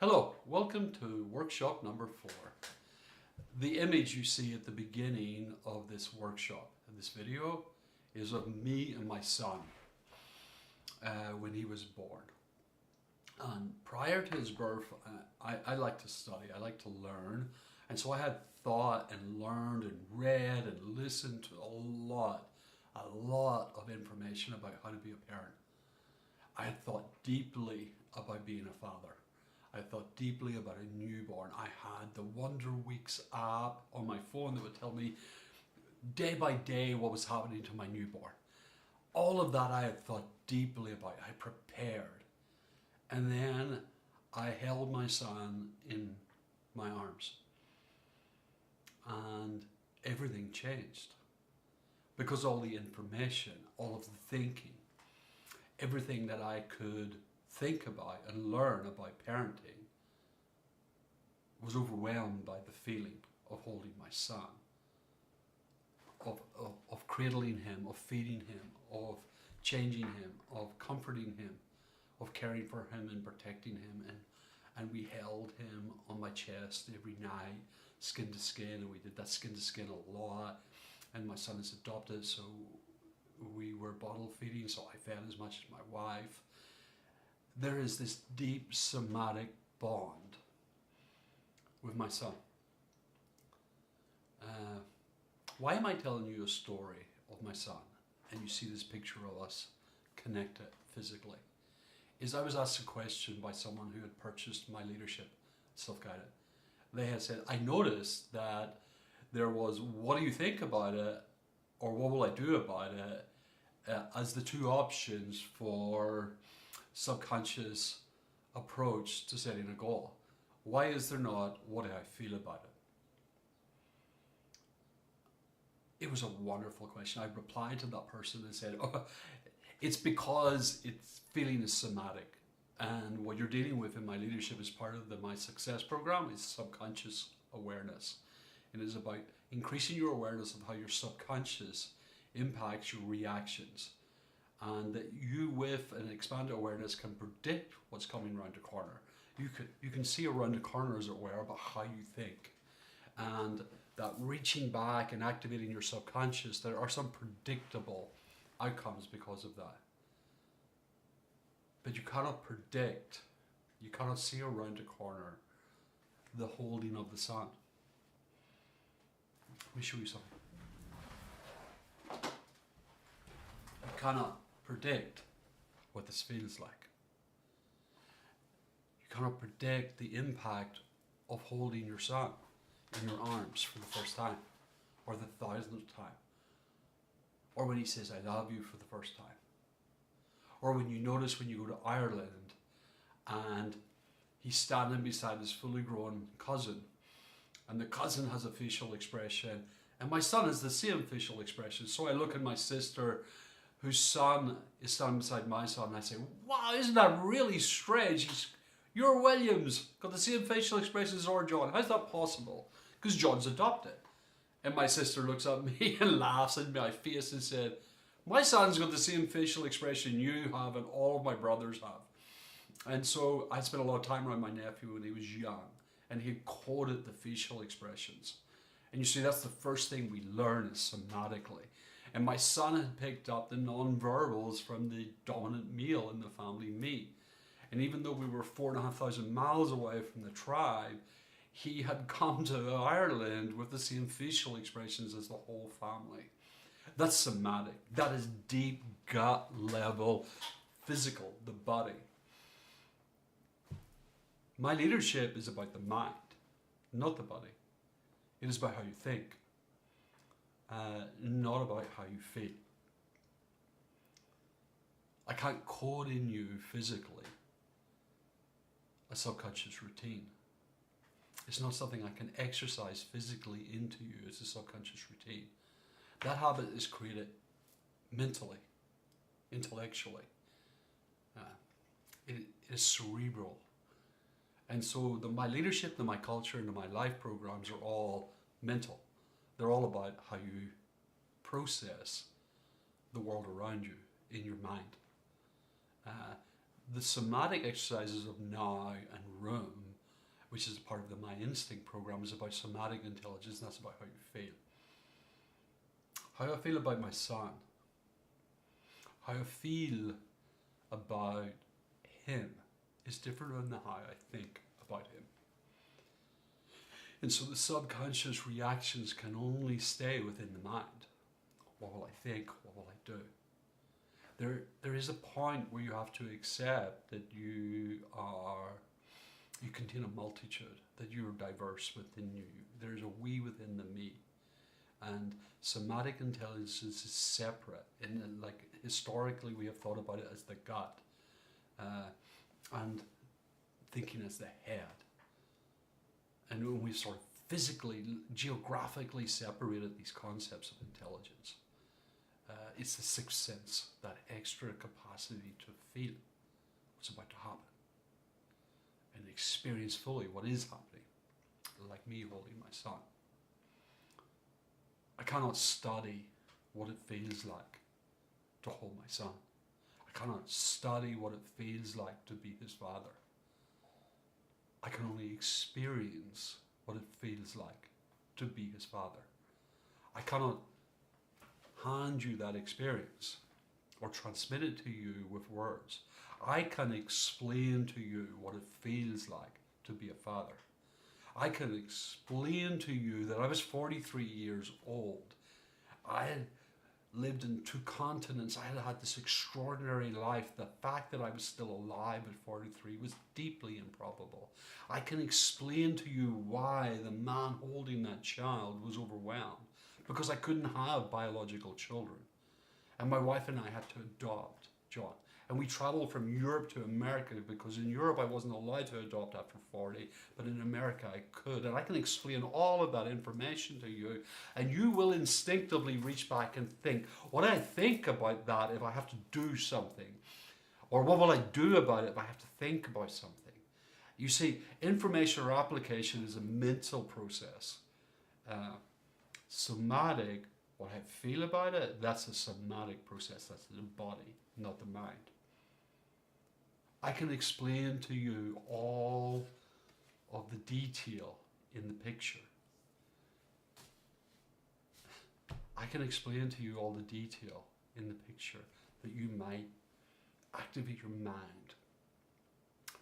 Hello, welcome to workshop number 4. The image you see at the beginning of this workshop, in this video, is of me and my son when he was born. And prior to his birth, I like to study, I like to learn, and so I had thought and learned and read and listened to a lot of information about how to be a parent. I had thought deeply about being a father. I thought deeply about a newborn. I had the Wonder Weeks app on my phone that would tell me day by day what was happening to my newborn. All of that I had thought deeply about. I prepared. And then I held my son in my arms. And everything changed. Because all the information, all of the thinking, everything that I could think about and learn about parenting was overwhelmed by the feeling of holding my son, of cradling him, of feeding him, of changing him, of comforting him, of caring for him and protecting him. And we held him on my chest every night, skin to skin, and we did that skin to skin a lot. And my son is adopted, so we were bottle feeding, so I fed as much as my wife. There is this deep somatic bond with my son. Why am I telling you a story of my son and you see this picture of us connected physically? Is I was asked a question by someone who had purchased my leadership, Self-Guided. They had said, I noticed that there was, what do you think about it, or what will I do about it, as the two options for subconscious approach to setting a goal. Why is there not what do I feel about it? It was a wonderful question. I replied to that person and said, oh, it's because it's feeling is somatic, and what you're dealing with in my leadership as part of the My Success program is subconscious awareness. It is about increasing your awareness of how your subconscious impacts your reactions, and that you, with an expanded awareness, can predict what's coming around the corner. You can see around the corner, as it were, about how you think, and that reaching back and activating your subconscious, there are some predictable outcomes because of that. But you cannot predict, you cannot see around the corner the holding of the sun. Let me show you something. You cannot predict what this feels like. You cannot predict the impact of holding your son in your arms for the first time, or the 1000th time, or when he says I love you for the first time, or when you notice when you go to Ireland and he's standing beside his fully grown cousin, and the cousin has a facial expression, and my son has the same facial expression. So I look at my sister, whose son is standing beside my son, and I say, wow, isn't that really strange? You're Williams, got the same facial expression as our John. How's that possible? Because John's adopted. And my sister looks at me and laughs in my face and said, my son's got the same facial expression you have and all of my brothers have. And so I spent a lot of time around my nephew when he was young, and he coded the facial expressions. And you see, that's the first thing we learn is somatically. And my son had picked up the non-verbals from the dominant male in the family, me. And even though we were 4,500 miles away from the tribe, he had come to Ireland with the same facial expressions as the whole family. That's somatic. That is deep gut level, physical, the body. My leadership is about the mind, not the body. It is about how you think, not about how you feel. I can't code in you physically a subconscious routine. It's not something I can exercise physically into you. It's a subconscious routine. That habit is created mentally, intellectually. It is cerebral. And so my leadership, my culture, and my life programs are all mental. They're all about how you process the world around you in your mind. The somatic exercises of now and room which is part of the My Instinct program, is about somatic intelligence, and that's about how you feel. How I feel about my son, how I feel about him is different than how I think about him. And so the subconscious reactions can only stay within the mind. What will I think? What will I do? There is a point where you have to accept that you contain a multitude, that you are diverse within you. There's a we within the me. And somatic intelligence is separate. And like historically we have thought about it as the gut, and thinking as the head. And when we sort of physically, geographically separated these concepts of intelligence, it's the sixth sense, that extra capacity to feel what's about to happen and experience fully what is happening, like me holding my son. I cannot study what it feels like to hold my son. I cannot study what it feels like to be his father. I can only experience what it feels like to be his father. I cannot hand you that experience or transmit it to you with words. I can explain to you what it feels like to be a father. I can explain to you that I was 43 years old. I had lived in 2 continents. I had this extraordinary life. The fact that I was still alive at 43 was deeply improbable. I can explain to you why the man holding that child was overwhelmed, because I couldn't have biological children. And my wife and I had to adopt John. And we traveled from Europe to America, because in Europe I wasn't allowed to adopt after 40, but in America I could. And I can explain all of that information to you, and you will instinctively reach back and think, what do I think about that if I have to do something? Or what will I do about it if I have to think about something? You see, information or application is a mental process. Somatic, what I feel about it, that's a somatic process. That's the body, not the mind. I can explain to you all of the detail in the picture. I can explain to you all the detail in the picture that you might activate your mind,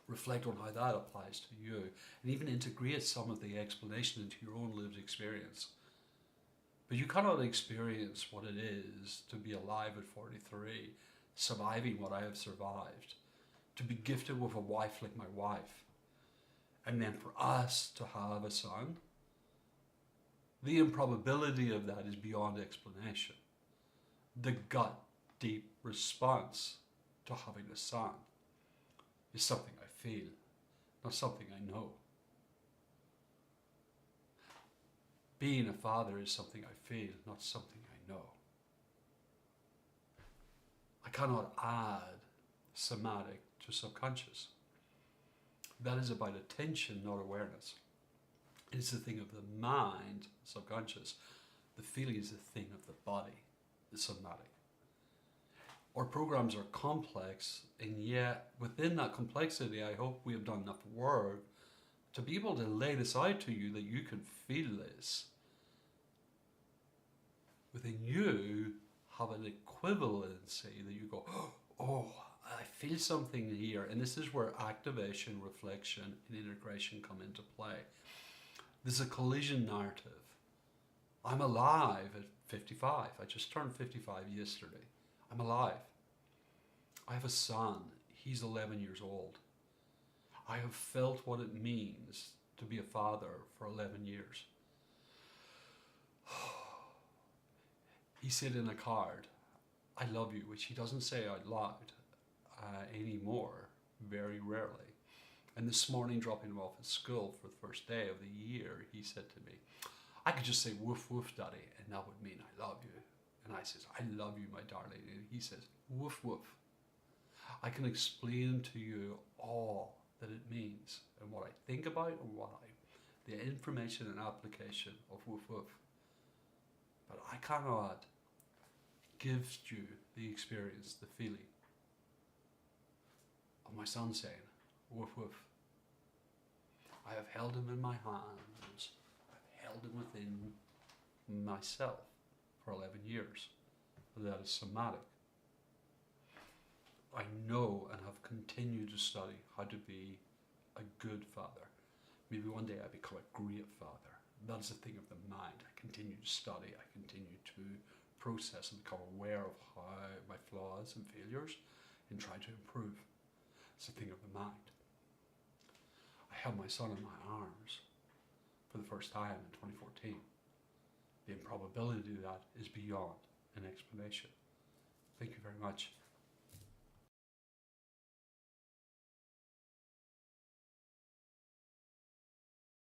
reflect on how that applies to you, and even integrate some of the explanation into your own lived experience. But you cannot experience what it is to be alive at 43, surviving what I have survived, to be gifted with a wife like my wife, and then for us to have a son. The improbability of that is beyond explanation. The gut deep response to having a son is something I feel, not something I know. Being a father is something I feel, not something I know. I cannot add somatic to subconscious. That is about attention, not awareness. It's the thing of the mind, subconscious. The feeling is the thing of the body, the somatic. Our programs are complex, and yet within that complexity, I hope we have done enough work to be able to lay this out to you that you can feel this. Within you, have an equivalency that you go, oh, I feel something here. And this is where activation, reflection, and integration come into play. There's a collision narrative. I'm alive at 55. I just turned 55 yesterday. I'm alive. I have a son. He's 11 years old. I have felt what it means to be a father for 11 years. He said in a card, I love you, which he doesn't say out loud anymore, very rarely. And this morning, dropping him off at school for the first day of the year, he said to me, I could just say woof woof daddy, and that would mean I love you. And I says, I love you, my darling. And he says, woof woof. I can explain to you all that it means and what I think about and the information and application of woof woof. But I cannot give you the experience, the feeling of my son saying, woof woof. I have I've held him in my hands. I've held him within myself for 11 years. That is somatic. I know and have continued to study how to be a good father. Maybe one day I become a great father. That is a thing of the mind. I continue to study. I continue to process and become aware of how my flaws and failures and try to improve. It's a thing of the mind. I held my son in my arms for the first time in 2014. The improbability of that is beyond an explanation. Thank you very much.